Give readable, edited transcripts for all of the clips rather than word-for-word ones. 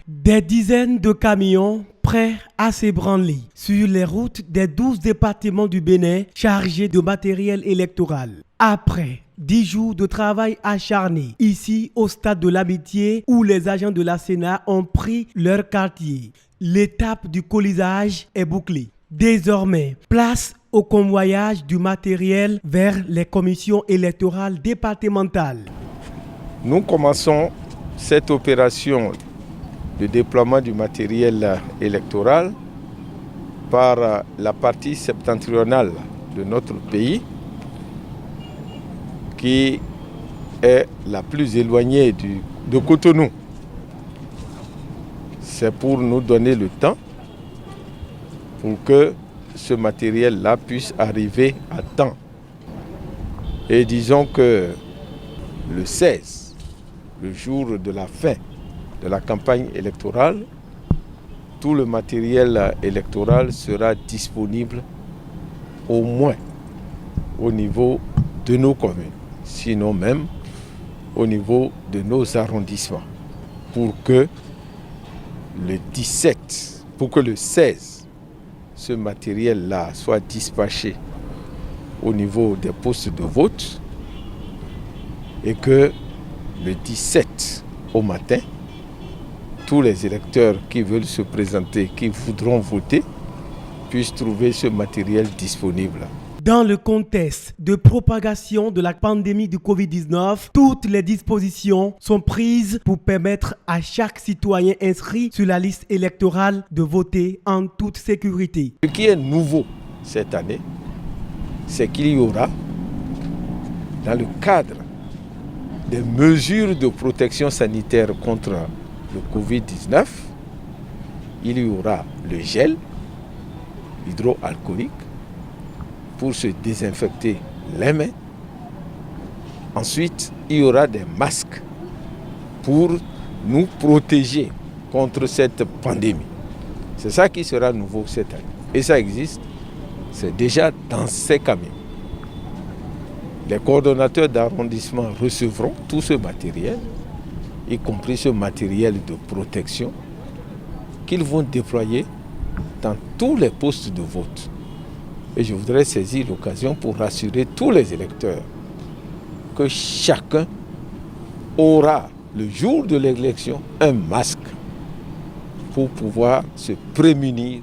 Des dizaines de camions prêts à s'ébranler sur les routes des 12 départements du Bénin chargés de matériel électoral. Après 10 jours de travail acharné, ici au stade de l'Amitié où les agents de la Sénat ont pris leur quartier, l'étape du colisage est bouclée. Désormais, place au convoyage du matériel vers les commissions électorales départementales. Nous commençons cette opération de déploiement du matériel électoral par la partie septentrionale de notre pays, qui est la plus éloignée de Cotonou. C'est pour nous donner le temps pour que ce matériel-là puisse arriver à temps. Et disons que le 16, le jour de la fin de la campagne électorale, tout le matériel électoral sera disponible au moins au niveau de nos communes, sinon même au niveau de nos arrondissements, pour que le 16, ce matériel-là soit dispatché au niveau des postes de vote et que le 17 au matin, tous les électeurs qui veulent se présenter, qui voudront voter, puissent trouver ce matériel disponible. Dans le contexte de propagation de la pandémie du Covid-19, toutes les dispositions sont prises pour permettre à chaque citoyen inscrit sur la liste électorale de voter en toute sécurité. Ce qui est nouveau cette année, c'est qu'il y aura, dans le cadre des mesures de protection sanitaire contre le Covid-19, il y aura le gel hydroalcoolique pour se désinfecter les mains. Ensuite, il y aura des masques pour nous protéger contre cette pandémie. C'est ça qui sera nouveau cette année. Et ça existe, c'est déjà dans ces camions. Les coordonnateurs d'arrondissement recevront tout ce matériel, y compris ce matériel de protection, qu'ils vont déployer dans tous les postes de vote. Et je voudrais saisir l'occasion pour rassurer tous les électeurs que chacun aura, le jour de l'élection, un masque pour pouvoir se prémunir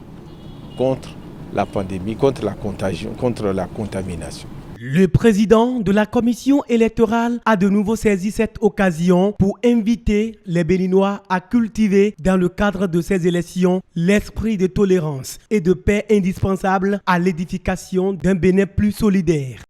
contre la pandémie, contre la contagion, contre la contamination. Le président de la commission électorale a de nouveau saisi cette occasion pour inviter les Béninois à cultiver dans le cadre de ces élections l'esprit de tolérance et de paix indispensable à l'édification d'un Bénin plus solidaire.